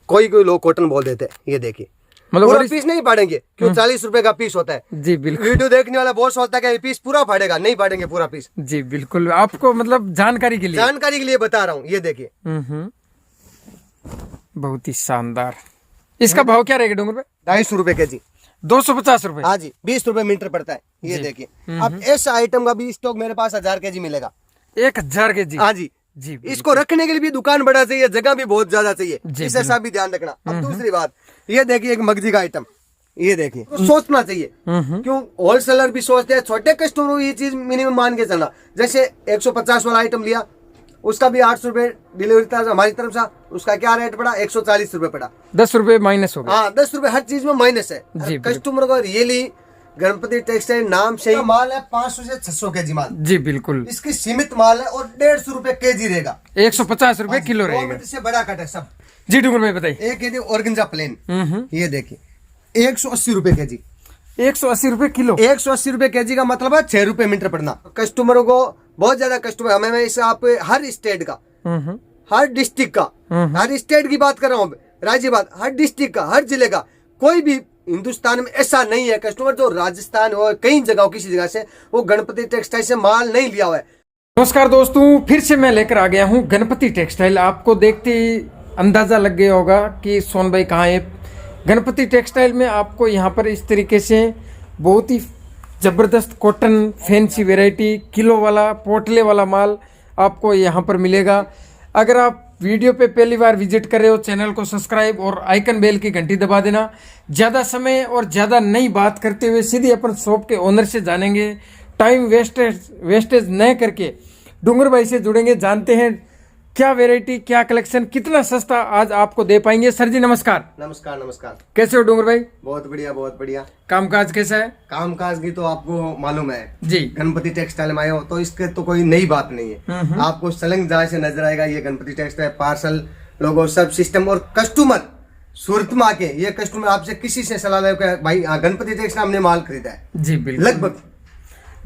कोई कोई लोग कॉटन बोल देते हैं। ये देखिए मतलब पूरा पीस नहीं फाड़ेंगे, क्यों 40 रुपए का पीस होता है। जी बिल्कुल। वीडियो देखने वाला बहुत सोचता है कि ये पीस पूरा फाड़ेगा, नहीं फाड़ेंगे पूरा पीस। जी बिल्कुल, आपको मतलब जानकारी के लिए बता रहा हूँ। ये देखिए बहुत ही शानदार। इसका भाव क्या रहेगा डूंगर भाई? 250 रुपए के जी। 250 रुपए? हाँ जी, 20 रुपए मीटर पड़ता है। ये देखिए अब ऐसा आइटम का भी स्टॉक मेरे पास 1000 के जी मिलेगा। 1000 के जी? हाँ जी जी। इसको रखने के लिए भी दुकान बड़ा चाहिए, जगह भी बहुत ज्यादा चाहिए, इस ऐसा भी ध्यान रखना। अब दूसरी बात, ये देखिए एक मगजी का आइटम, ये देखिए तो सोचना चाहिए, क्यों होलसेलर भी सोचते हैं, छोटे कस्टमर को ये चीज मिनिमम मान के चलना। जैसे 150 वाला आइटम लिया, उसका भी 800 रुपए डिलीवरी हमारी तरफ से, उसका क्या रेट पड़ा? 140 रुपए पड़ा। 10 रुपए माइनस हो गया। हाँ 10 रुपए हर चीज में माइनस है। कस्टमर को रियली गणपति टेक्सटाइल नाम से माल है 500 से 600 के जी माल। जी बिल्कुल। इसकी सीमित माल है और 150 रुपए के जी रहेगा। 150 रुपए किलो रहेगा। इससे बड़ा कट है सब। जी डूंगर भाई बताइए। एक के जी ऑर्गेन्जा प्लेन, ये देखिए 180 रुपए के जी। 180 रुपए किलो? 180 रुपए के जी का मतलब है 6 रुपए मीटर पड़ना। कस्टमरों को बहुत ज्यादा कस्टमर हमें इसे आप हर स्टेट का, हर डिस्ट्रिक्ट का, हर स्टेट की बात कर रहा हूँ, राज्य बात, हर डिस्ट्रिक्ट का, हर जिले का, कोई भी हिंदुस्तान में ऐसा नहीं है कस्टमर जो राजस्थान हो कई जगह किसी जगह से वो गणपति टेक्सटाइल से माल नहीं लिया हुआ है। नमस्कार दोस्तों, फिर से मैं लेकर आ गया हूँ गणपति टेक्सटाइल। आपको देखते ही अंदाजा लग गया होगा कि सोन भाई कहाँ है। गणपति टेक्सटाइल में आपको यहाँ पर इस तरीके से बहुत ही जबरदस्त कॉटन फैंसी वैरायटी, किलो वाला, पोटले वाला माल आपको यहाँ पर मिलेगा। अगर आप वीडियो पे पहली बार विजिट कर रहे हो, चैनल को सब्सक्राइब और आइकन बेल की घंटी दबा देना। ज़्यादा समय और ज़्यादा नई बात करते हुए सीधे अपन शॉप के ओनर से जानेंगे, टाइम वेस्टेज न करके डूंगर भाई से जुड़ेंगे, जानते हैं क्या वैरायटी, क्या कलेक्शन, कितना सस्ता आज आपको दे पाएंगे। सर जी नमस्कार। नमस्कार नमस्कार। कैसे हो डूंगर भाई? बहुत बढ़िया बहुत बढ़िया। कामकाज कैसा है? कामकाज की तो आपको मालूम है जी, गणपति टेक्सटाइल में आए हो तो इसके तो कोई नई बात नहीं है। आपको सलंग जहाँ से नजर आएगा ये गणपति टेक्सटाइल, पार्सल लोगो सब सिस्टम और कस्टमर सूरत में आके ये कस्टमर आपसे किसी से सलाह ले भाई गणपति टेक्सटाइल हमने माल खरीदा है। जी बिल्कुल। लगभग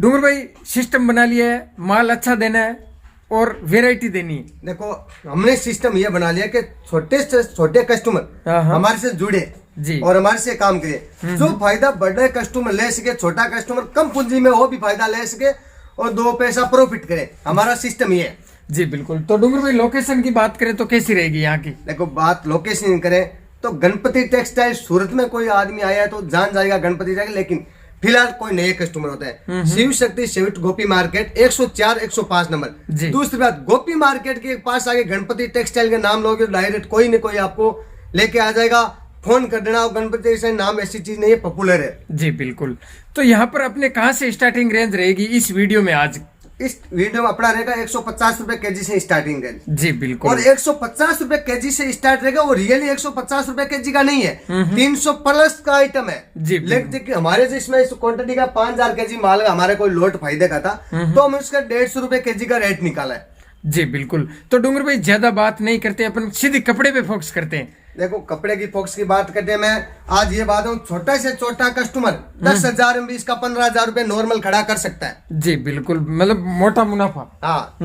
डूंगर भाई सिस्टम बना लिया है, माल अच्छा देना है और वैरायटी देनी है। देखो हमने सिस्टम ये बना लिया कि छोटे से छोटे कस्टमर हमारे से जुड़े जी और हमारे से काम करे, जो फायदा बड़े कस्टमर ले सके, छोटा कस्टमर कम पूंजी में वो भी फायदा ले सके और 2 पैसा प्रॉफिट करे। हमारा सिस्टम ये है। जी बिल्कुल। तो डूंगर भाई लोकेशन की बात करें तो कैसी रहेगी यहाँ की? देखो बात लोकेशन करें तो गणपति टेक्सटाइल सूरत में कोई आदमी आया है तो जान जाएगा गणपति टेक्सटाइल, लेकिन फिलहाल कोई नए कस्टमर होता है। शिव शक्ति स्वीट गोपी मार्केट 104 105 नंबर। दूसरी बात, गोपी मार्केट के पास आगे गणपति टेक्सटाइल का नाम लोगे डायरेक्ट कोई न कोई आपको लेके आ जाएगा। फोन कर देना, गणपति टेक्सटाइल नाम ऐसी चीज नहीं है, पॉपुलर है। जी बिल्कुल। तो यहाँ पर अपने कहाँ से स्टार्टिंग रेंज रहेगी इस वीडियो में? आज इस वीडियो में अपना रहेगा 150 रुपए केजी से स्टार्टिंग है। जी बिल्कुल। और 150 रुपए केजी से स्टार्ट रहेगा, वो रियली 150 रुपए केजी का नहीं है, 300 प्लस का आइटम है। जी लेकिन हमारे जिसमें इस क्वांटिटी का 5000 केजी माल हमारे कोई लोट फायदे का था तो हम उसका 150 रुपए केजी का रेट निकाला है। जी बिल्कुल। तो डूंगर भाई ज्यादा बात नहीं करते, अपन सीधे कपड़े पे फोकस करते हैं। देखो कपड़े की फोकस की बात करते हैं, मैं आज ये बात हूँ छोटा से छोटा कस्टमर 10,000 में इसका 15,000 रुपए नॉर्मल खड़ा कर सकता है। जी बिल्कुल, मतलब मोटा मुनाफा। हाँ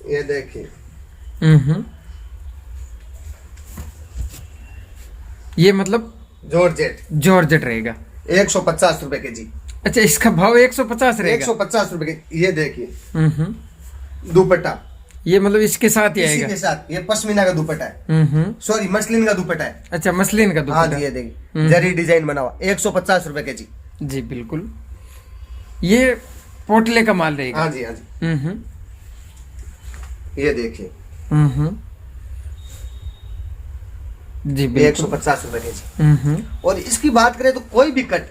ये देखिए ये मतलब जॉर्जेट रहेगा 150 रुपए के जी। अच्छा इसका भाव 150 रहेगा? 150 रुपए के। ये देखिए दुपट्टा, ये मतलब इसके साथ ही आएगा? इसके साथ। ये पश्मीना का दुपट्टा है, सॉरी मसलिन का दुपट्टा है। अच्छा मसलिन का दुपट्टा। हाँ जी, ये देखिए जरी डिजाइन बना हुआ 150 रुपए के जी। जी बिल्कुल। ये पोटले का माल रहेगा? हाँ जी हाँ जी। ये देखिए जी बिल्कुल 150 रुपए के जी। और इसकी बात करें तो कोई भी कट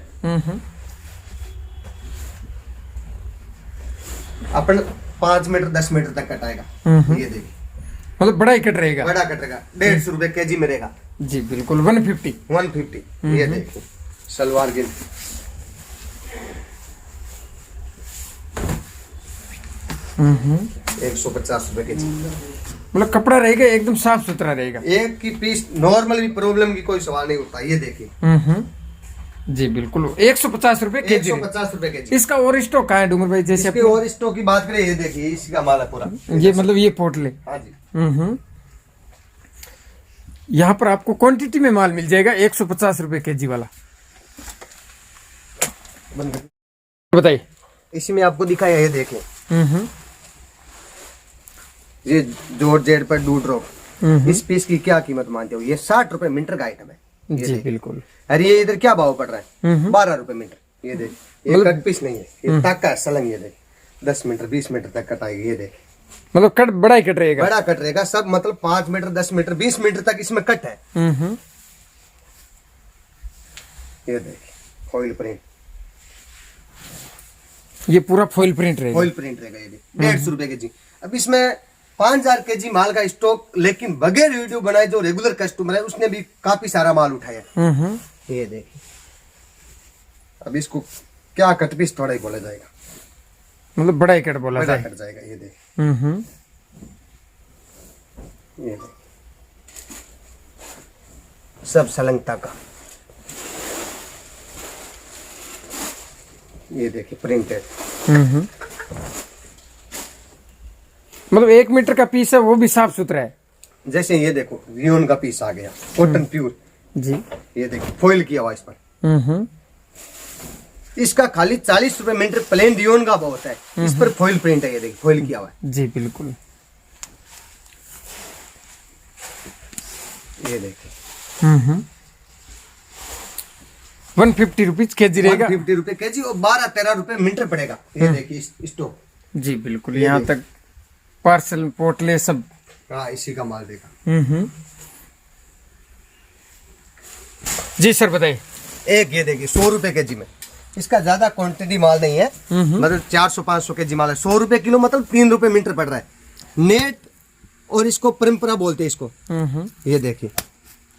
अपन 5 मीटर 10 मीटर तक कटाएगा। ये देखिए मतलब बड़ा ही कट रहेगा? बड़ा कट रहेगा, 150 रुपए केजी में रहेगा। जी बिल्कुल। 150। ये देखिए सलवार गिल 150 रुपए केजी। मतलब कपड़ा रहेगा एकदम साफ सुथरा रहेगा, एक की पीस नॉर्मल भी प्रॉब्लम की कोई सवाल नहीं होता। ये देखिए जी बिल्कुल 150 रुपए केजी। 150 रुपए केजी। इसका और स्टॉक कहाँ है डूंगर भाई? जैसे इसके और स्टॉक की बात करें, ये देखिए इसका माल है पूरा। ये मतलब ये पोटले। हाँ जी यहाँ पर आपको क्वांटिटी में माल मिल जाएगा 150 रुपए केजी वाला। बताइए। इसमें आपको दिखाया, ये देखें, ये जॉर्ज जेड पर डू ड्रॉप, इस पीस की क्या कीमत मानते हो? ये 60 रुपए मीटर का आइटम है। जी बिल्कुल। अरे ये इधर क्या भाव पड़ रहा है? 12 रुपए मीटर। ये देख, ये कट पीस नहीं है, ये टाका है सलंग। ये देख 10 मीटर 20 मीटर तक कट आएगी। ये देख, मतलब कट बड़ा ही कट रहेगा। बड़ा कट रहेगा सब, मतलब 5 मीटर 10 मीटर 20 मीटर तक इसमें कट है। ये देख, फॉइल प्रिंट, ये पूरा फॉइल प्रिंट रहेगा। फॉइल प्रिंट रहेगा। ये देख 150 रुपए के जी। अब इसमें 5000 के जी माल का स्टॉक, लेकिन बगैर वीडियो बनाए जो रेगुलर कस्टमर है उसने भी काफी सारा माल उठाया। ये देखिए, अब इसको क्या कट पीस थोड़ा ही बोला जाएगा, मतलब बड़ा ही कट बोला बड़ा कट जाएगा। ये देख, ये देख, सब सलंगता का। ये देखिए प्रिंटेड, मतलब 1 मीटर का पीस है वो भी साफ सुथरा है। जैसे ये देखो रियोन का पीस आ गया, कॉटन प्योर जी। ये देखिए फॉइल किया हुआ इस पर। इसका खाली 40 रुपए मीटर प्लेन रियोन का भाव होता है, इस पर फॉइल प्रिंट है। ये देखिए फॉइल किया हुआ है। जी बिल्कुल। ये देखिए 150 रुपीज केजी रहेगा। 150 रुपए केजी और 12-13 रुपए मीटर पड़ेगा। ये देखिए स्टॉक। जी बिल्कुल, यहाँ तक पार्सल पोटले सब। हाँ, इसी का माल देगा। जी सर बताइए। एक ये देखिए 100 रुपए केजी में, इसका ज्यादा क्वांटिटी माल नहीं है, मतलब 400-500 केजी माल है। 100 रुपए किलो मतलब 3 रुपए मीटर पड़ रहा है नेट, और इसको परंपरा बोलते हैं इसको। ये देखिए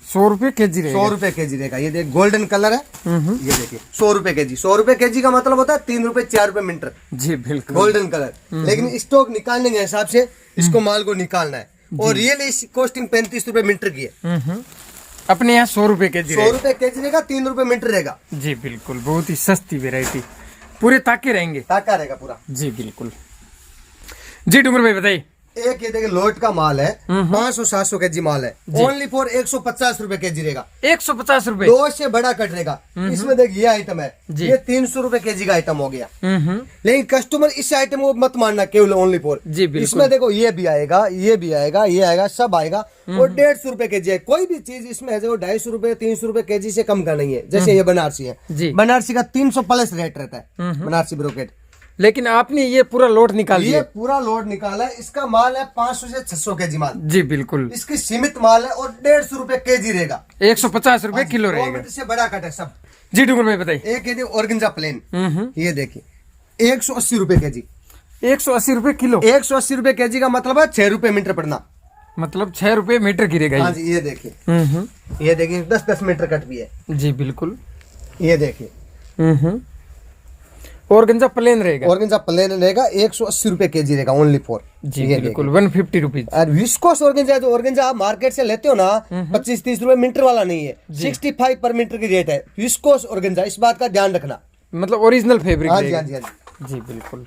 100 रुपए केजी रहेगा। 100 रुपए केजी रहेगा। ये देख गोल्डन कलर है। ये देखिए 100 रुपए केजी। 100 रुपए केजी का मतलब होता है 3 रुपए 4 रुपए मीटर। जी बिल्कुल, गोल्डन कलर। लेकिन स्टॉक निकालने के हिसाब से इसको माल को निकालना है, और रियल कॉस्टिंग 35 रुपए मीटर की है। अपने यहाँ 100 रुपए केजी। 100 रुपए केजी रहेगा, 3 रुपए मीटर रहेगा। जी बिल्कुल, बहुत ही सस्ती वेरायटी, पूरे ताके रहेंगे, ताका रहेगा पूरा। जी बिल्कुल। जी डूंगर भाई बताइए। एक ये देखिए लोट का माल है, 500-700 केजी माल है, ओनली फॉर 150 रुपए केजी रहेगा। 150 रुपए, 2 से बड़ा कट रहेगा। इसमें देख ये आइटम है, ये 300 रुपए केजी का आइटम हो गया। लेकिन कस्टमर इस आइटम को मत मानना केवल ओनली फॉर। जी बिल्कुल। इसमें देखो ये भी आएगा, ये भी आएगा, ये आएगा, सब आएगा, और 150 रुपए केजी है। कोई भी चीज इसमें है जो 250 रुपए 300 रुपए केजी से कम का नहीं है। जैसे ये बनारसी है, बनारसी का 300 प्लस रेट रहता है, बनारसी ब्रोकेट। लेकिन आपने ये पूरा लोट निकाल दिया। ये पूरा लोड निकाला है। इसका माल है 500 से 600 केजी माल। जी बिल्कुल। इसकी सीमित माल है, और 150 रुपए केजी रहेगा। 150 रुपए किलो रहेगा। 2 मीटर से बड़ा कट है सब। जी डूंगर भाई बताइए। एक ये ऑर्गेन्जा प्लेन, ये देखिए 180 रुपए केजी। 180 रुपए किलो। 180 रुपए केजी का मतलब है 6 रुपए मीटर पड़ना, मतलब 6 रुपए मीटर गिरेगा। हाँ जी। ये देखिए, ये देखिए 10-10 मीटर कट भी है। जी बिल्कुल। ये देखिए ऑर्गेन्जा प्लेन रहेगा। ऑर्गेन्जा प्लेन रहेगा, 180 रुपए केजी रहेगा ओनली फॉर। जी बिल्कुल, 150 रुपीज। और विस्कोस ऑर्गेन्जा, जो ऑर्गेन्जा आप मार्केट से लेते हो ना, 25-30 रुपए मीटर वाला नहीं है, 65 पर मीटर की रेट है विस्कोस ऑर्गेन्जा। इस बात का ध्यान रखना, मतलब ओरिजिनल फैब्रिक। हाँ जी, हाँ जी, हाँ जी। जी बिल्कुल।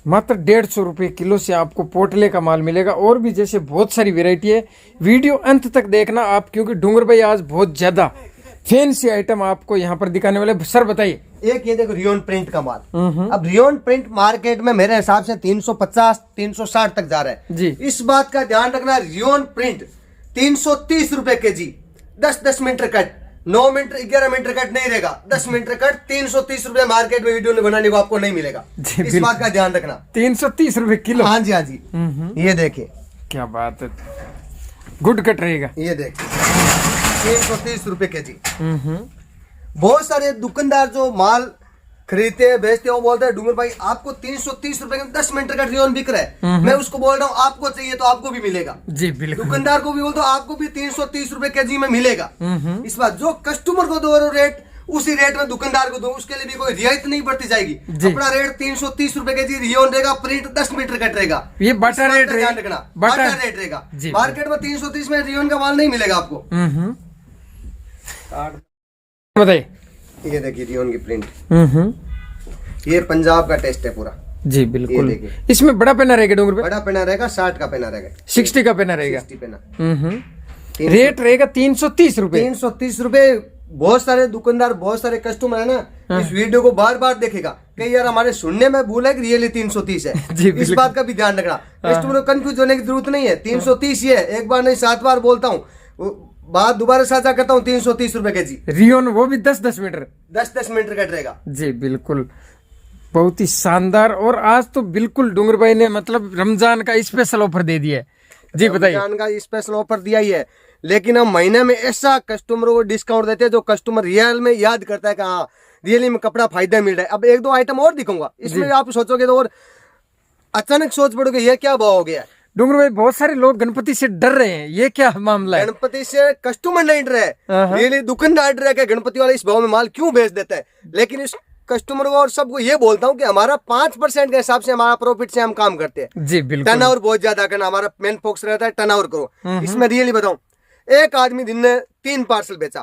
मात्र 150 रुपए किलो से आपको पोटले का माल मिलेगा, और भी जैसे बहुत सारी वेरायटी है। वीडियो अंत तक देखना आप, क्योंकि डूंगर भाई आज बहुत ज्यादा फैंसी आइटम आपको यहाँ पर दिखाने वाले। सर बताइए। एक ये देखो रियोन प्रिंट का माल। अब रियोन प्रिंट मार्केट में मेरे हिसाब से 350-360 तक जा रहा है। जी। इस बात का ध्यान रखना, रियोन प्रिंट 330 रुपए KG. 10-10 metre cut, 9 metre 11 metre cut नहीं रहेगा, 10 मीटर कट 330 रुपए मार्केट में वीडियो बनाने को आपको नहीं मिलेगा। इस बात का ध्यान रखना। 330 रुपए किलो। हाँ जी, हाँ जी। ये देखिए क्या बात है, गुड कट रहेगा। ये देखिए 330 रुपए केजी। बहुत सारे दुकानदार जो माल खरीदते हैं बेचते हैं, वो बोलते हैं डूंगर भाई आपको 330 रुपए का 10 मीटर का रियोन बिक रहा है। मैं उसको बोल रहा हूँ आपको चाहिए तो आपको भी मिलेगा। जी बिल्कुल। दुकानदार को भी बोल दो आपको भी 330 रुपए केजी में मिलेगा। इस बात जो कस्टमर को दो रेट, उसी रेट में दुकानदार को दो, उसके लिए भी कोई रियायत नहीं बढ़ती जाएगी। अपना रेट 330 रुपए केजी रियोन रहेगा, प्रिंट 10 मीटर कट रहेगा। ये बाटा रेट ध्यान रखना, बाटा रेट रहेगा। मार्केट में 330 में रियोन का माल नहीं मिलेगा आपको। बताइए। ये देखिए रियोन की प्रिंट, ये पंजाब का टेस्ट है पूरा। जी ये बिल्कुल। देखिए। इसमें बड़ा पेना रहेगा डूंगर पे, बड़ा पेना रहेगा, 60 का पेना रहेगा, 60 का पेना रहेगा। 60 पेना। रेट रहेगा 330 रुपए। 330 रुपए। बहुत सारे दुकानदार, बहुत सारे कस्टमर है ना, इस वीडियो को बार बार देखेगा कि यार हमारे सुनने में भूल है कि रियली 330 है। जी, इस बिल्कुल। बात का भी ध्यान रखना, कस्टमर को कंफ्यूज होने की जरूरत नहीं है। 330 ही है, एक बार नहीं 7 बार बोलता हूँ, बात दोबारा साझा करता हूँ। 330 रुपए के जी। रियोन वो भी 10-10 मीटर। 10-10 मीटर कट रहेगा। जी बिल्कुल, बहुत ही शानदार। और आज तो बिल्कुल डूंगर भाई ने मतलब रमजान का स्पेशल ऑफर दे दिया है। जी बताइए। रमजान का स्पेशल ऑफर दिया ही है, लेकिन हम महीने में ऐसा कस्टमरों को डिस्काउंट देते हैं जो कस्टमर रियल में याद करता है कि हाँ रियली में कपड़ा फायदा मिल रहा है। अब एक दो आइटम और दिखाऊंगा, इसमें आप सोचोगे तो और अचानक सोच पड़ोगे ये क्या भाव हो गया। डूंगर भाई बहुत सारे लोग गणपति से डर रहे हैं, ये क्या मामला है? गणपति से कस्टमर नहीं डर है, रियली दुकानदार डर है कि गणपति वाला इस भाव में माल क्यों बेच देता है। लेकिन इस कस्टमर को और सबको ये बोलता हूँ कि हमारा 5% के हिसाब से हमारा प्रॉफिट से हम काम करते हैं। जी बिल्कुल। टर्नओवर बहुत ज्यादा करना, हमारा मेन फोकस रहता है टर्नओवर करो। इसमें रियली बताऊं, एक आदमी दिन में 3 पार्सल बेचा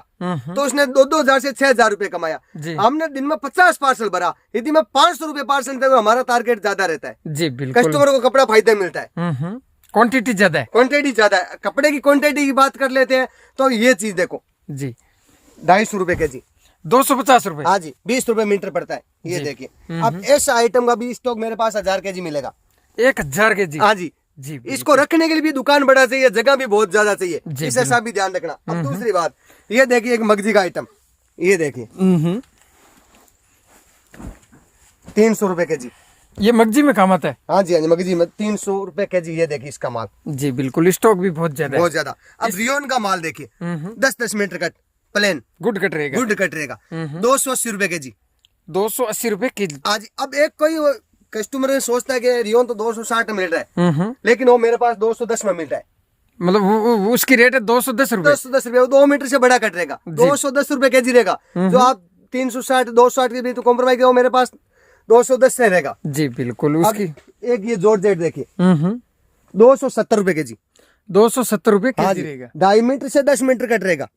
तो उसने 2,000 से 6,000 रुपए कमाया। जी। हमने दिन में 50 पार्सल भरा, यदि मैं 500 रुपए पार्सल देता हमारा टारगेट ज्यादा रहता है। जी बिल्कुल। कस्टमर को कपड़ा फायदा मिलता है, क्वांटिटी ज्यादा है। क्वांटिटी ज्यादा है। कपड़े की क्वांटिटी की बात कर लेते हैं तो ये चीज देखो, जी 250 रुपए के जी, 250 रुपए। हाँ जी, 20 रुपए मीटर पड़ता है। ये देखिए, अब इस आइटम का भी स्टॉक मेरे पास 1000 के जी मिलेगा। 1000 के जी। हाँ जी। जी बिल्कुल। इसको रखने के लिए भी दुकान बड़ा चाहिए, जगह भी बहुत ज्यादा चाहिए, जी, इस ऐसा भी ध्यान रखना। अब दूसरी बात, ये देखिए एक मगजी का आइटम, ये देखिए 300 रुपए के जी। ये मगजी में काम आता है। हाँ जी, हाँ जी, मगजी में 300 रुपए के जी। ये देखिए इसका माल जी बिल्कुल, स्टॉक भी बहुत ज्यादा है। बहुत ज्यादा। अब रियोन का माल देखिए, 10-10 metre cut plain good cut रहेगा। गुड कट रहेगा, 280 रुपए के जी। 280 रुपए के जी। आज अब एक कोई कस्टमर सोचता है कि रियोन तो 260 मिल रहा है, लेकिन वो मेरे पास 210 में मिल रहा है। मतलब उसकी रेट है 210 रुपए। 210 रुपए, 2 मीटर से बड़ा कट रहेगा, 210 रुपए के जी रहेगा। जो आप 360 260 के भी तो कॉम्प्रोमाइज किया, वो मेरे पास 210 से रहेगा। जी बिल्कुल। अब उसकी एक ये जॉर्जेट जेट देखिए, 270 रुपए के जी। 270 रुपए के हाँ जी जी, रहेगा। 2.5 मीटर से 10 मीटर कट रहेगा।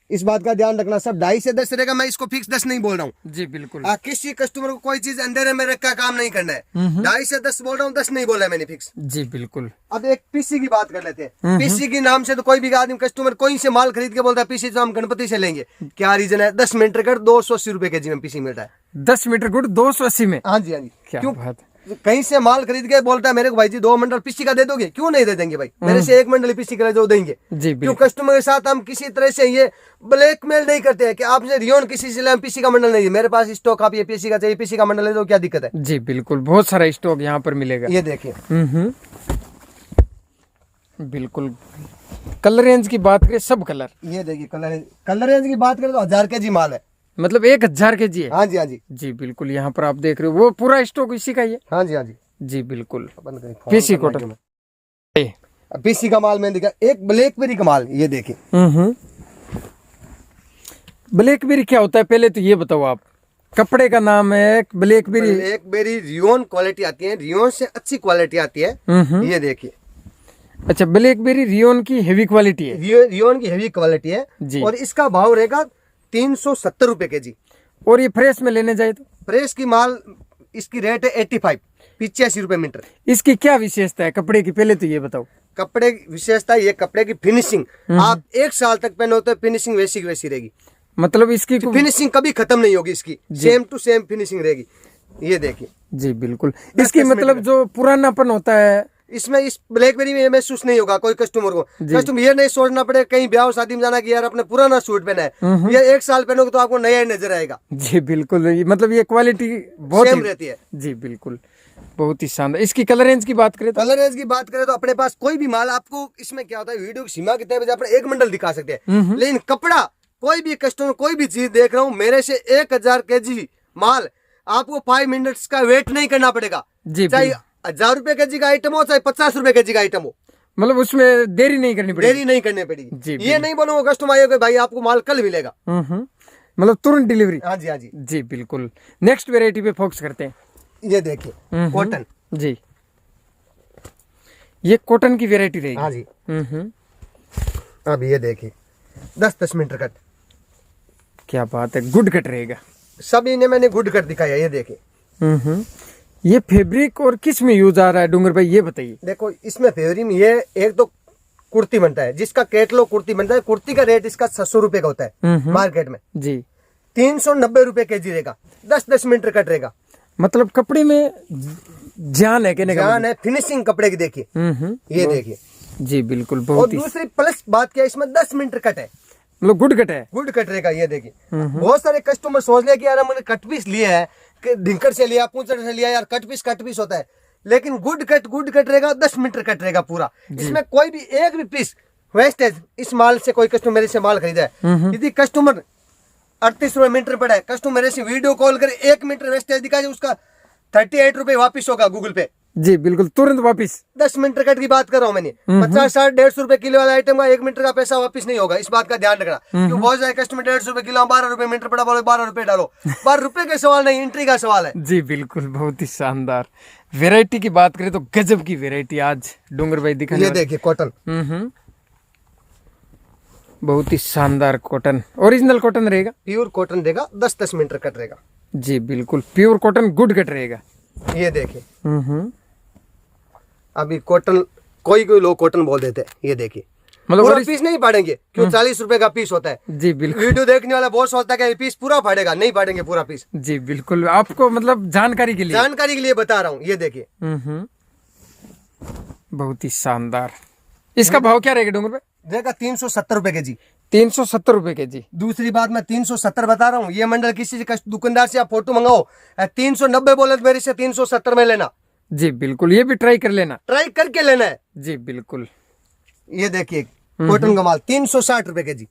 इस बात का ध्यान रखना, सब 2.5 से 10 रहेगा। मैं इसको फिक्स 10 नहीं बोल रहा हूँ। जी बिल्कुल। किसी कस्टमर को कोई चीज अंधेरे में रख का काम नहीं करना है। 2.5 से 10 बोल रहा हूँ, 10 नहीं बोला है मैंने फिक्स। जी बिल्कुल। अब एक पीसी की बात कर लेते हैं। पीसी के नाम से तो कोई भी आदमी कस्टमर कोई से माल खरीद के बोलता है पीसी तो हम गणपति से लेंगे, क्या रीजन है? 10 मीटर कट 280 रुपए के जी में पीसी मिलता है। 10 मीटर गुड 280 में। हाँ जी, हाँ जी। क्या क्यों बात है। कहीं से माल खरीद के बोलता है मेरे को भाई जी 2 मंडल पीसी का दे दोगे? क्यों नहीं दे देंगे भाई, मेरे से 1 मंडल पीसी का जो देंगे। जी क्यों? बिल्कुल। कस्टमर के साथ हम किसी तरह से ये ब्लैकमेल नहीं करते हैं कि आपने रियोन किसी से हम पीसी का मंडल नहीं है, मेरे पास स्टॉक, आप ये पीसी का चाहिए, पीसी का मंडल ले दो, क्या दिक्कत है? जी बिल्कुल, बहुत सारा स्टॉक यहाँ पर मिलेगा। ये देखिए, बिल्कुल। कलर रेंज की बात करें, सब कलर। ये देखिए कलर रेंज की बात करें तो 1000 के जी माल है। मतलब 1000 के जी है। हाँ जी, हाँ जी। जी बिल्कुल, यहाँ पर आप देख रहे हो वो पूरा स्टॉक इसी का ही है। हाँ जी, हाँ जी। जी बिल्कुल। बंद करें, फोन पीसी करना कॉटन। क्यों है? अब पीसी का माल मैंने दिखा, एक ब्लैकबेरी का माल, ये देखिए। ब्लैकबेरी क्या होता है पहले तो ये बताओ आप। कपड़े का नाम है ब्लैकबेरी। ब्लैकबेरी रियोन क्वालिटी आती है, रियोन से अच्छी क्वालिटी आती है। ये देखिए, अच्छा, ब्लैकबेरी रियोन की हेवी क्वालिटी है। रियोन की हेवी क्वालिटी है जी। और इसका भाव रहेगा 370 रुपए के जी। और ये फ्रेश में लेने जाए तो प्रेस की माल इसकी रेट है 85 85 रुपए मीटर। इसकी क्या विशेषता है कपड़े की, पहले तो ये बताओ। कपड़े की विशेषता, ये कपड़े की फिनिशिंग, आप 1 साल तक पहने होते फिनिशिंग वैसी की वैसी रहेगी। मतलब इसकी फिनिशिंग कभी खत्म नहीं होगी, इसकी सेम टू सेम फिनिशिंग रहेगी। ये देखिए। जी बिल्कुल। इसकी मतलब जो पुरानापन होता है इसमें, इस ब्लैकबेरी में महसूस नहीं होगा कोई कस्टमर को। कस्टमर ये नहीं सोचना पड़े कहीं ब्याह शादी में जाना कि यार अपने पुराना सूट पहना है, ये 1 साल पहनोगे तो आपको नया ही नजर आएगा। जी बिल्कुल, मतलब ये क्वालिटी बहुत सेम रहती है। जी बिल्कुल, बहुत ही शानदार। इसकी कलर रेंज की बात करें तो, कलर रेंज की बात करें तो अपने पास कोई भी माल, आपको इसमें क्या होता है, वीडियो की सीमा के तहत अपने 1 मंडल दिखा सकते हैं, लेकिन कपड़ा कोई भी कस्टमर कोई भी चीज देख रहा हूँ, मेरे से 1000 केजी माल आपको 5 मिनट्स का वेट नहीं करना पड़ेगा। जी, चाहे 1000 रुपए के जी का आइटम हो, चाहे 50 रुपए के जी का आइटम हो, मतलब उसमें देरी नहीं करनी पड़ेगी। देरी नहीं करनी पड़ेगी। जी, ये नहीं बोलूंगा कस्टमर आएगा भाई आपको माल कल मिलेगा। मतलब तुरंत डिलीवरी। हाँ जी, हाँ जी। जी बिल्कुल। नेक्स्ट वेराइटी पे फोकस करते हैं। ये देखिए कॉटन। जी, ये कॉटन की वेराइटी रहेगी। हाँ जी। अब ये देखिए 10-10 मीटर कट। क्या बात है, गुड कट रहेगा। सभी ने मैंने गुड कट दिखाया। ये देखिए ये फैब्रिक और किस में यूज आ रहा है डूंगर भाई, ये बताइए। देखो इसमें फेवरी में ये एक तो कुर्ती बनता है, जिसका कैटलॉग कुर्ती बनता है। कुर्ती का रेट इसका 600 रुपए का होता है मार्केट में। जी 390 रुपए केजी रहेगा, 10-10 मीटर कट रहेगा। मतलब कपड़े में जान है, कहने का जान है, फिनिशिंग कपड़े की देखिए, ये देखिए जी बिल्कुल। और बहुत ही दूसरी प्लस बात क्या है, इसमें 10 मीटर कट है, मतलब गुड कट है। गुड कट रहेगा। ये देखिए बहुत सारे कस्टमर सोच ले कि यार हमने कट पीस लिया है, कि ढिंकर से लिया, पूंचड़ से लिया, यार कट पीस होता है, लेकिन गुड कट रहेगा, 10 मीटर कट रहेगा पूरा। इसमें कोई भी एक भी पीस वेस्टेज इस माल से, कोई कस्टमर मेरे से माल खरीदा है, यदि कस्टमर 38 रुपए मीटर पड़ा है, कस्टमर मेरे से वीडियो कॉल करे, 1 मीटर वेस्टेज दिखा जाए, उसका 38 रुपए वापिस होगा गूगल पे। जी बिल्कुल, तुरंत वापिस। 10 मीटर कट की बात कर रहा हूँ मैंने। 50-60-150 रुपए किलो वाला आइटम का 1 मीटर का पैसा वापस नहीं होगा, इस बात का ध्यान रखना। क्यों बहुत सारे कस्टमर 150 रुपए किलो, 12 रुपए मीटर पड़ा, बोलो 12 रुपए डालो। 12 रुपए का सवाल नहीं, एंट्री का सवाल है। जी बिल्कुल, बहुत ही शानदार। वैरायटी की बात करें तो गजब की वैरायटी आज डूंगर भाई दिखाने ये देखिए कॉटन, बहुत ही शानदार कॉटन, ओरिजिनल कॉटन रहेगा, प्योर कॉटन देगा, 10-10 मीटर कट रहेगा। जी बिल्कुल, प्योर कॉटन गुड कट रहेगा। ये देखिए अभी कॉटन कोई लोग कॉटन बोल देते हैं, ये देखिए मतलब पूरा पीस नहीं फाड़ेंगे, क्यों 40 रुपए का पीस होता है। जी बिल्कुल, वीडियो देखने वाला बहुत सोचता है कि पीस पूरा फाड़ेगा, नहीं फाड़ेंगे पूरा पीस। जी बिल्कुल, आपको मतलब जानकारी के लिए बता रहा हूँ। ये देखिए बहुत ही शानदार। इसका भाव क्या रहेगा डूंगर भाई? देखा 370 रुपए के जी। 370 रुपए के जी। दूसरी बात मैं 370 बता रहा हूँ। ये मंडल किसी दुकानदार से आप फोटो मंगाओ, 390 बोले तो मेरे से 370 में लेना। जी बिल्कुल, ये भी ट्राई कर लेना, ट्राई करके लेना है। जी बिल्कुल। ये देखिए कॉटन का माल 360 रुपए के जी,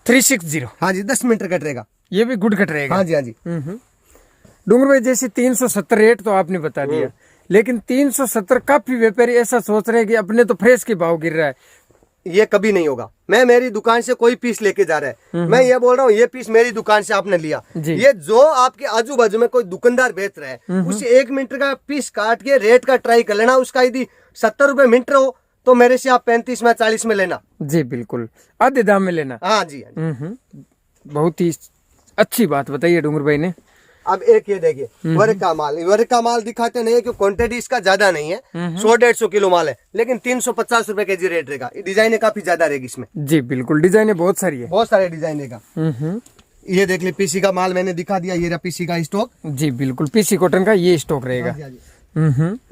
360। हाँ जी, 10 मीटर कट रहेगा, ये भी गुड कट रहेगा। हाँ जी हाँ जी। डूंगर भाई जैसे 370 रेट तो आपने बता दिया, लेकिन 370 काफी व्यापारी ऐसा सोच रहे हैं कि अपने तो फ्रेश के भाव गिर रहा है। ये कभी नहीं होगा। मैं मेरी दुकान से कोई पीस लेके जा रहा है, मैं ये बोल रहा हूँ ये पीस मेरी दुकान से आपने लिया, ये जो आपके आजू बाजू में कोई दुकानदार बेच रहा है, उसे 1 मीटर का पीस काट के रेट का ट्राई कर लेना। उसका यदि 70 रुपए मीटर हो तो मेरे से आप 35 में 40 में लेना। जी बिल्कुल, आधे दाम में लेना। हाँ जी। बहुत ही अच्छी बात बताइए डूंगर भाई ने। अब एक ये देखिए वर्क का माल दिखाते नहीं है, क्योंकि क्वांटिटी इसका ज्यादा नहीं है, 100-150 किलो माल है, लेकिन 350 रुपए के जी रेट रहेगा। डिजाइन काफी ज्यादा रहेगी इसमें। जी बिल्कुल, डिजाइन बहुत सारी है, बहुत सारे डिजाइन रहेगा। ये देख ले, पीसी का माल मैंने दिखा दिया, ये रहा पीसी का स्टॉक। जी बिल्कुल, पीसी कॉटन का ये स्टॉक रहेगा।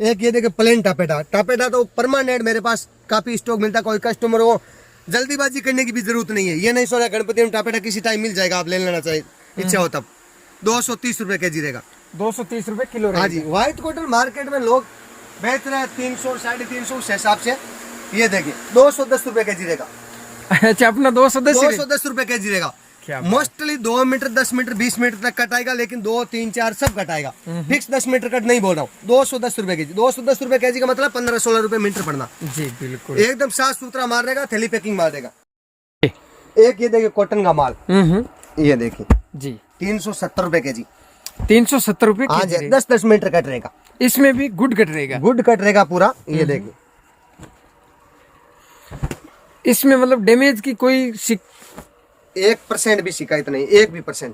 एक ये देखे प्लेन टापेटा तो परमानेंट मेरे पास काफी स्टॉक मिलता है। कोई कस्टमर हो, जल्दीबाजी करने की भी जरूरत नहीं है। ये नहीं सोचा गणपति में टापेटा किसी टाइम मिल जाएगा, आप ले लेना चाहिए, इच्छा हो तब। 230 रुपए के जी रहेगा, 230 रुपए किलो। हाँ जी। व्हाइट कॉटन मार्केट में लोग बेच रहे हैं 300-350 उस हिसाब से। ये देखिए 210 रुपए के जी रहेगा। अच्छा, अपना 210 रुपए के जी रहेगा। मोस्टली 2 मीटर, 10 मीटर, 20 मीटर तक कटाएगा, लेकिन 2, 3, 4 सब कटाएगा। फिक्स 10 मीटर कट नहीं बोल रहा हूँ। 210 रुपए के जी। 210 रुपए के जी का मतलब 15-16 रुपए मीटर पड़ना। जी बिल्कुल, एकदम साफ सुथरा मार देगा, थैली पैकिंग मार देगा। एक ये देखिए कॉटन का माल, ये देखिए जी 370 रुपए के जी। 370 रुपए हाँ जी, 10-10 मीटर कट रहेगा। इसमें भी गुड कट रहेगा, गुड कट रहेगा पूरा। ये देखिए इसमें मतलब डैमेज की कोई 1% भी शिकायत नहीं, 1 भी %।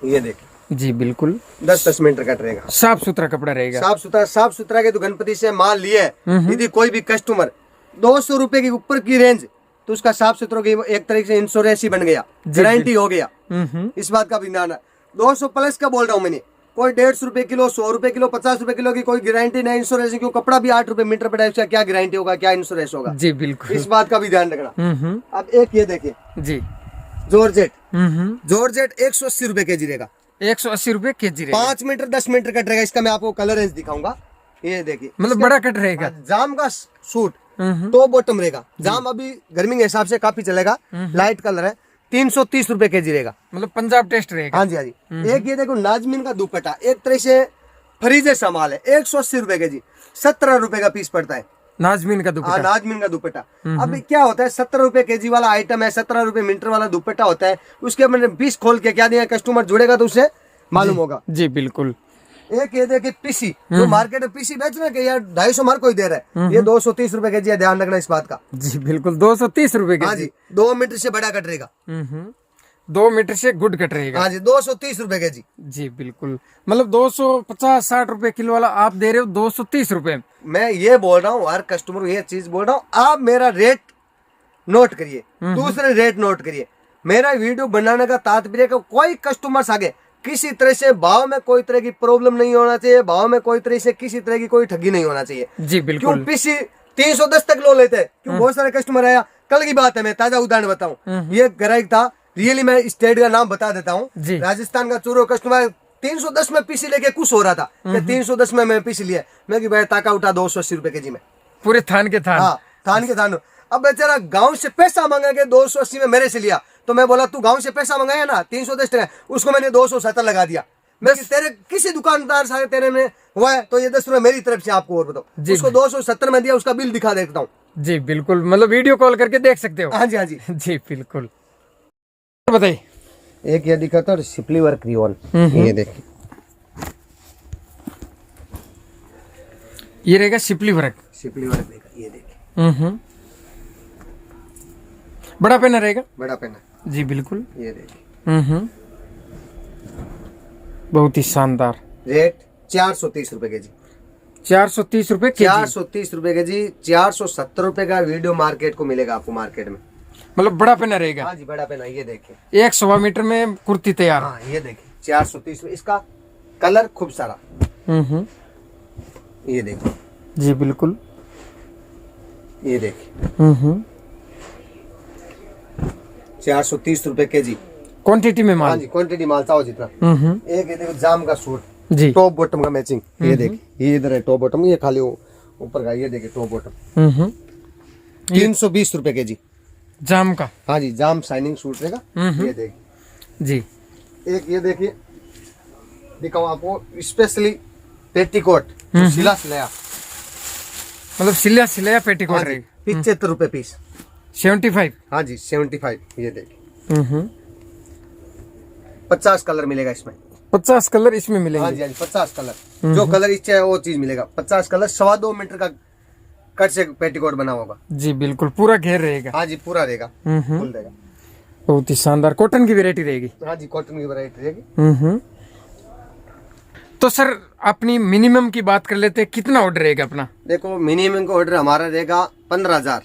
ये देखिए जी बिल्कुल, 10-10 मीटर कट रहेगा, साफ सुथरा कपड़ा रहेगा। साफ सुथरा के तो गणपति से माल लिए, यदि कोई भी कस्टमर 200 रुपए के ऊपर की रेंज, तो उसका साफ सुथरा की एक तरीके से इंश्योरेंस ही बन गया, गारंटी हो गया। इस बात का भी ध्यान है। 200 प्लस का बोल रहा हूँ मैंने, कोई 150 रुपए किलो, 100 रुपए किलो, 50 रुपए किलो की कोई गारंटी नहीं, इंश्योरेंस। क्यों कपड़ा भी 8 रुपए मीटर पड़ा है, उसका क्या गारंटी होगा, क्या इंश्योरेंस होगा। जी बिल्कुल, इस बात का भी ध्यान रखना। अब एक ये देखिए जी जॉर्जेट 180 रुपए के जी रहेगा, 180 रुपए के जी रहेगा। 5 मीटर 10 मीटर कट रहेगा। इसका मैं आपको कलर रेंज दिखाऊंगा। ये देखिए मतलब बड़ा कट रहेगा। जाम का सूट तो बॉटम रहेगा। जाम अभी गर्मी के हिसाब से काफी चलेगा, लाइट कलर है। 330 रुपए के जी रहेगा, मतलब पंजाब टेस्ट रहेगा। हाँ जी हाँ जी। एक ये देखो नाजमीन का दुपट्टा, एक तरह से फरीजे सामान है, 180 रुपए के जी, 17 रुपए का पीस पड़ता है। नाजमीन का दुपट्टा, नाजमीन का दुपट्टा। अब क्या होता है, 17 रुपए के जी वाला आइटम है, 17 रुपए मीटर वाला दुपट्टा होता है। उसके मैंने पीस खोल के क्या दिया, कस्टमर जुड़ेगा तो उसे मालूम होगा। जी बिल्कुल। एक ये देखिए पीसी, जो मार्केट में पीसी बेच रहे हैं यार 250 हमारे कोई दे रहा है, ये 230 रुपए के जी है, ध्यान रखना इस बात का। जी बिल्कुल, 230 रुपए के। हाँ जी, 2 मीटर से बड़ा कट रहेगा। 2 मीटर से गुड कट रहेगा। हाँ जी 230 रुपए के जी। जी बिल्कुल, मतलब 250-60 रुपए किलो वाला आप दे रहे हो 230 रुपए। मैं ये बोल रहा हूँ, हर कस्टमर को ये चीज बोल रहा हूँ, आप मेरा रेट नोट करिए, दूसरे रेट नोट करिए। मेरा वीडियो बनाने का तात्पर्य कि कोई कस्टमर्स आगे किसी तरह से भाव में कोई तरह की प्रॉब्लम नहीं होना चाहिए, भाव में कोई तरह से किसी तरह की कोई ठगी नहीं होना चाहिए। जी बिल्कुल। क्यों पीसी 310 तक लो लेते हैं, क्यों बहुत सारे कस्टमर आया। कल की बात है, मैं ताजा उदाहरण बताऊं, ये ग्राहक था, रियली मैं स्टेट का नाम बता देता हूँ, राजस्थान का चूरो कस्टमर 310 में पीसी लेके खुश हो रहा था कि 310 में मैं पीसी लिया। मैं कि भाई ताका उठा 280 रुपए के जी में, पूरे थान के थान। हाँ थान के थान। अब बेचारा गांव से पैसा मांगा के 280 में मेरे से लिया, तो मैं बोला तू गांव से पैसा मंगाया ना 310 टका, उसको मैंने 270 लगा दिया। मैं तेरे किसी दुकानदार से तेरे में हुआ है तो ये 10 रुपए मेरी तरफ से आपको और बताओ, उसको 270 में दिया, उसका बिल दिखा देता हूँ। जी बिल्कुल, मतलब वीडियो कॉल करके देख सकते हो। हाँ जी हाँ जी जी बिल्कुल। बताइए। एक ये दिखा था सिपली वर्क रियोन, ये देखिए, ये रहेगा सिपली वर्क। सिपली वर्क देखा, ये देखिए बड़ा पेन रहेगा, बड़ा पेन है। जी बिल्कुल, ये देखिए बहुत ही शानदार। रेट 430 रुपए के जी। 430 रुपए के जी। 430 रुपए के जी। 470 रुपए का वीडियो मार्केट को मिलेगा आपको, मार्केट में। मतलब बड़ा पेन रहेगा। हाँ जी बड़ा पेन है, ये देखिए 1 मीटर में कुर्ती तैयार। हाँ ये देखिए 430 रुपए, इसका कलर खूब सारा। ये देखिए जी बिल्कुल, ये देखिए 430 रुपए के जी। क्वांटिटी में माल। हाँ जी क्वांटिटी माल चाहो जितना। एक ये देखो जाम का सूट जी, टॉप बॉटम का मैचिंग, ये देखिए, ये इधर है टॉप बॉटम, ये खाली ऊपर का, ये देखिए टॉप बॉटम 320 रुपए के जी जाम का। हाँ जी जाम शाइनिंग सूट रहेगा। ये देखिए जी, एक ये देखिए दिखाऊं आपको, स्पेशली पेटीकोट सिला सिलाया, मतलब सिला सिलाया पेटीकोट हाँ रहेगा। 75 रुपए पीस। 75। हाँ जी 75। ये देखिए 50 कलर मिलेगा इसमें। 50 कलर इसमें मिलेंगे। हाँ जी 50 कलर, जो कलर इच्छा है वो चीज मिलेगा। 50 कलर, 2.25 मीटर का कट से पेटीकोट बना होगा। जी बिल्कुल, पूरा घेर रहेगा। हाँ जी पूरा रहेगा, फुल रहेगा। बहुत ही शानदार कॉटन की वैरायटी रहेगी। हाँ जी कॉटन की वैरायटी रहेगी। तो सर अपनी मिनिमम की बात कर लेते हैं, कितना ऑर्डर रहेगा अपना? देखो मिनिमम का ऑर्डर हमारा रहेगा 15,000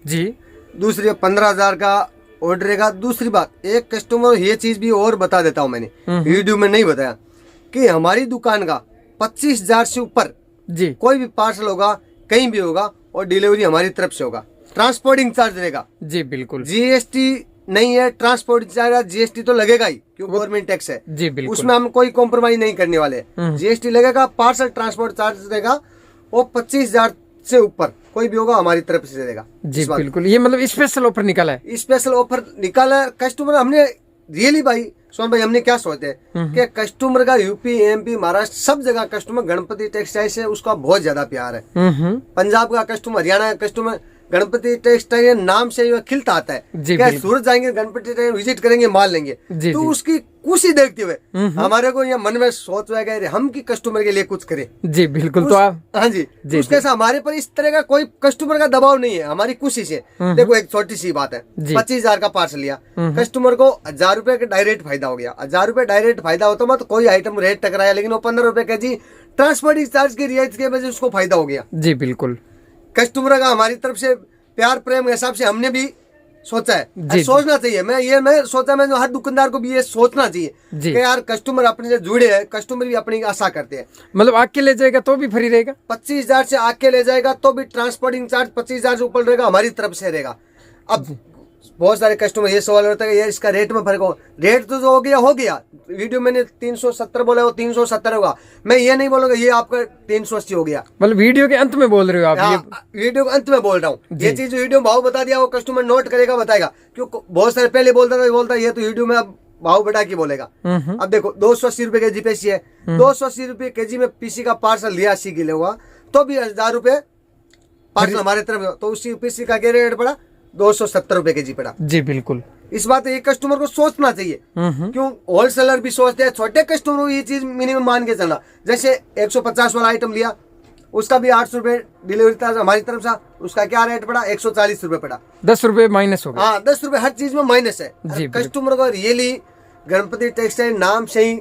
जी। दूसरी 15,000 का ऑर्डर रहेगा। दूसरी बात, एक कस्टमर ये चीज भी और बता देता हूँ, मैंने वीडियो में नहीं बताया कि हमारी दुकान का 25,000 से ऊपर जी कोई भी पार्सल होगा कहीं भी होगा और डिलीवरी हमारी तरफ से होगा। ट्रांसपोर्टिंग चार्ज रहेगा। जी बिल्कुल। जीएसटी नहीं है, ट्रांसपोर्ट चार्ज, जीएसटी तो लगेगा ही, क्योंकि गवर्नमेंट टैक्स है। जी बिल्कुल, उसमें हम कोई कॉम्प्रोमाइज नहीं करने वाले। जीएसटी लगेगा, पार्सल ट्रांसपोर्ट चार्ज रहेगा, वो 25,000 से ऊपर कोई भी होगा हमारी तरफ से देगा। जी बिल्कुल, ये मतलब स्पेशल ऑफर निकाला है। स्पेशल ऑफर निकाला है कस्टमर। हमने रियली भाई सोन भाई, हमने क्या सोचते हैं कि कस्टमर का यूपी एमपी महाराष्ट्र सब जगह कस्टमर गणपति टेक्सटाइल से उसका बहुत ज्यादा प्यार है। पंजाब का कस्टमर, हरियाणा का कस्टमर गणपति टेक्सटाइल नाम से ये खिलता आता है। क्या सूरत जाएंगे गणपति टेक्सटाइल विजिट करेंगे, माल लेंगे, तो उसकी खुशी देखते हुए हमारे को ये मन में सोच है हम की कस्टमर के लिए कुछ करें। जी बिल्कुल। तो आप हाँ जी, उसके साथ हमारे पर इस तरह का कोई कस्टमर का दबाव नहीं है, हमारी खुशी से। देखो एक छोटी सी बात है, 25,000 का पार्सल लिया, कस्टमर को 1,000 रुपए का डायरेक्ट फायदा हो गया। 1,000 रुपए डायरेक्ट फायदा होता मत कोई आइटम रेट टकराया, लेकिन वो 15 रुपए के जी ट्रांसपोर्टिंग चार्ज की रियायत की वजह से उसको फायदा हो गया। जी बिल्कुल, कस्टमर का हमारी तरफ से प्यार प्रेम के हिसाब से हमने भी सोचा है, सोचना चाहिए। मैं सोचा, मैं हर दुकानदार को भी ये सोचना चाहिए कि यार कस्टमर अपने से जुड़े हैं, कस्टमर भी अपनी आशा करते हैं। मतलब आके ले जाएगा तो भी फ्री रहेगा। 25,000 से आके ले जाएगा तो भी ट्रांसपोर्टिंग चार्ज 25,000 से ऊपर रहेगा, हमारी तरफ से रहेगा। अब बहुत सारे कस्टमर ये सवाल होता है कि यार इसका रेट में फर्क हो, रेट तो जो हो गया। वीडियो मैंने 370 बोला, वो 370 होगा। मैं ये नहीं बोलूंगा ये आपका 380 हो गया। मतलब वीडियो के अंत में बोल रहे हो आप? ये वीडियो के अंत में बोल रहा हूँ। ये चीज वीडियो में भाव बता दिया, वो कस्टमर नोट करेगा, बताएगा। क्योंकि बहुत सारे पहले बोलता ये तो वीडियो में अब भाव बढ़ा के बोलेगा। अब देखो 280 रुपए के जी पीसी है, 280 रुपए के जी में पीसी का पार्सल लिया 80 किलो हुआ तो भी 1,000 रुपए पार्सल हमारे तरफ, तो उसी पीसी का क्या रेट पड़ा, 270 रुपए के जी पड़ा। जी बिल्कुल, इस बात एक कस्टमर को सोचना चाहिए। क्यों होलसेलर भी सोचते हैं, छोटे कस्टमर को ये चीज मिनिमम मान के चलना। जैसे 150 वाला आइटम लिया, उसका भी 800 रुपए डिलीवरी था हमारी तरफ से। उसका क्या रेट पड़ा, 140 रुपए पड़ा। 10 रुपए माइनस हो गया। हाँ 10 रुपए हर चीज में माइनस है। जी, कस्टमर को रियली गणपति टेक्सटाइल नाम से ही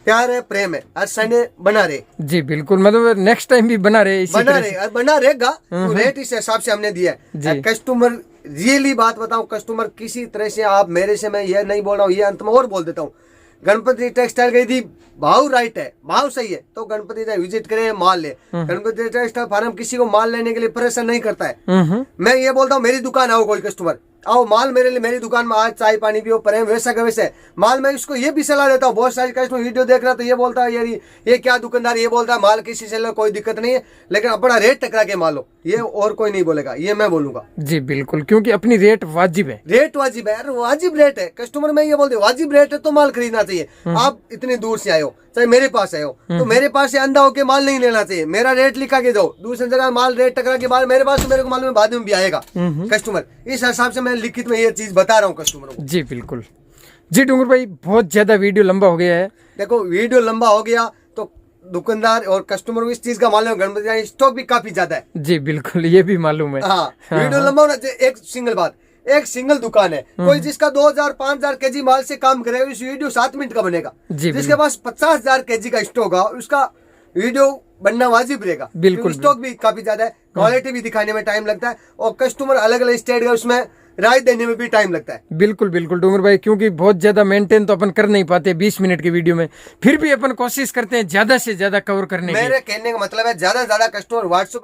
प्यार है, प्रेम है, हर संडे बना रहे। जी बिल्कुल, मतलब नेक्स्ट टाइम भी बना रहे इसी बना तरह रहे और बना रहेगा। तो रेट इस हिसाब से हमने दिया है। कस्टमर रियली बात बताऊं, कस्टमर किसी तरह से आप मेरे से, मैं ये नहीं बोल रहा हूँ, ये अंत में और बोल देता हूँ, गणपति टेक्सटाइल गई थी, भाव राइट है, भाव सही है तो गणपति टेक्सटाइल विजिट करे, माल ले। गणपति टेक्सटाइल फार्म किसी को माल लेने के लिए परेशान नहीं करता है। मैं ये बोलता हूँ मेरी दुकान आओ, कोई कस्टमर आओ, माल मेरे लिए, मेरी दुकान में आज चाय पानी पियो, प्रेम वैसा का वैसे माल। मैं इसको ये भी सलाह देता हूँ, बहुत सारे कस्टमर वीडियो देख रहा तो ये बोलता है यार ये क्या दुकानदार ये बोलता है माल किसी से लो, कोई दिक्कत नहीं है, लेकिन अपना रेट टकरा के माल लो, ये और कोई नहीं बोलेगा, ये मैं बोलूंगा। जी बिल्कुल, क्योंकि अपनी रेट वाजिब है। रेट वाजिब है, अरे वाजिब रेट है। कस्टमर में ये बोलते वाजिब रेट है तो माल खरीदना चाहिए। आप इतनी दूर से आए हो, चाहे मेरे पास आए हो, तो मेरे पास से अंधा होके माल नहीं लेना चाहिए। मेरा रेट लिखा के जाओ, दूसरी जगह माल रेट टकरा के माल मेरे पास, तो मेरे को मालूम है बाद में भी आएगा कस्टमर। इस हिसाब से मैं लिखित में ये चीज बता रहा हूँ कस्टमर को। जी बिल्कुल। जी डूंगर भाई, बहुत ज्यादा वीडियो लंबा हो गया है। देखो वीडियो लंबा हो गया तो दुकानदार और कस्टमर को इस चीज का मालूम है, गणपति का स्टॉक भी काफी ज्यादा है। जी बिल्कुल, ये भी मालूम है। हाँ वीडियो लंबा होना चाहिए। एक सिंगल बात, एक सिंगल दुकान है, कोई जिसका 2000 5000 केजी माल से काम करेगा, उस वीडियो 7 मिनट का बनेगा। जिसके पास 50,000 केजी का स्टॉक है, उसका वीडियो बनना वाजिब रहेगा। बिल्कुल, स्टॉक भी काफी ज्यादा है, क्वालिटी भी दिखाने में टाइम लगता है, और कस्टमर अलग अलग स्टेट का उसमें राय देने में भी टाइम लगता है। बिल्कुल बिल्कुल डूंगर भाई, क्योंकि बहुत ज्यादा मेंटेन तो अपन कर नहीं पाते 20 मिनट की वीडियो में, फिर भी अपन कोशिश करते हैं ज्यादा से ज्यादा कवर करने की। मेरे कहने का मतलब है ज्यादा से ज्यादा कस्टमर व्हाट्सएप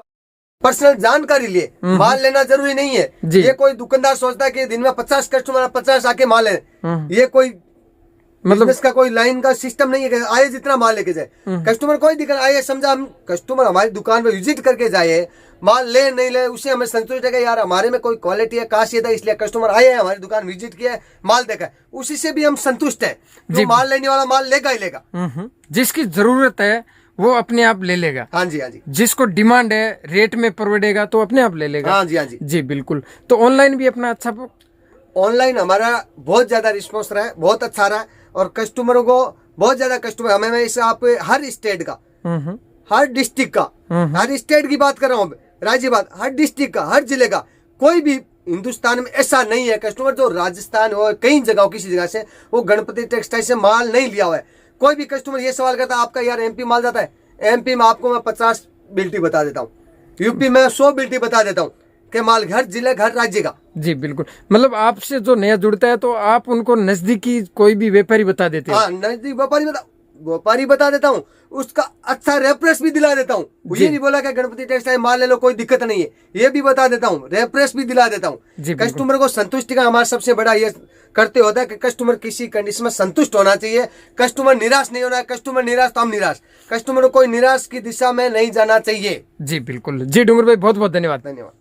पर्सनल जानकारी लिए, माल लेना जरूरी नहीं है। ये कोई दुकानदार सोचता है कि दिन में 50 कस्टमर 50 आके माल है, ये कोई मतलब बिजनेस का कोई लाइन का सिस्टम नहीं है कि आए जितना माल लेके जाए। कस्टमर कोई दिक्कत आए, समझा हम कस्टमर हमारी दुकान पे विजिट करके जाए, माल ले नहीं ले, उसे हमें संतुष्ट है कि यार हमारे में कोई क्वालिटी है, खासियत है, इसलिए कस्टमर आए हैं हमारी दुकान विजिट किया है, माल देखा है, उसी से भी हम संतुष्ट है। जो माल लेने वाला माल लेगा ही लेगा। जिसकी जरूरत है वो अपने आप ले लेगा। हाँ जी हाँ जी। जिसको डिमांड है, रेट में परवड़ेगा तो अपने आप ले लेगा। हाँ जी हाँ जी। जी बिल्कुल। तो ऑनलाइन भी अपना अच्छा, ऑनलाइन हमारा बहुत ज्यादा रिस्पॉन्स रहा है, बहुत अच्छा रहा है, और कस्टमरों को बहुत ज्यादा कस्टमर हमें इस आप हर स्टेट का, हर डिस्ट्रिक्ट का, हर स्टेट की बात कर रहा हूँ राज्य बात, हर डिस्ट्रिक्ट का, हर जिले का, कोई भी हिंदुस्तान में ऐसा नहीं है कस्टमर जो राजस्थान हो कई जगह हो, किसी जगह से वो गणपति टेक्सटाइल से माल नहीं लिया हुआ है। कोई भी कस्टमर ये सवाल करता है आपका यार एमपी माल जाता है, एमपी में आपको मैं 50 बिल्टी बता देता हूँ, यूपी में 100 बिल्टी बता देता हूँ के माल घर जिले घर राज्य का। जी बिल्कुल, मतलब आपसे जो नया जुड़ता है तो आप उनको नजदीकी कोई भी व्यापारी बता देते हैं। हाँ नजदीक व्यापारी बता देता हूँ, उसका अच्छा रेफरेंस भी दिला देता हूँ। ये नहीं बोला कि गणपति टेक्सटाइल माल ले लो कोई दिक्कत नहीं है, ये भी बता देता हूँ, रेफरेंस भी दिला देता हूँ। कस्टमर को संतुष्टि का हमारा सबसे बड़ा ये करते होता है कि कस्टमर किसी कंडीशन में संतुष्ट होना चाहिए, कस्टमर निराश नहीं होना है। कस्टमर निराश तो हम निराश, कस्टमर को कोई निराश की दिशा में नहीं जाना चाहिए। जी बिल्कुल। जी डूंगर भाई, बहुत बहुत धन्यवाद। धन्यवाद।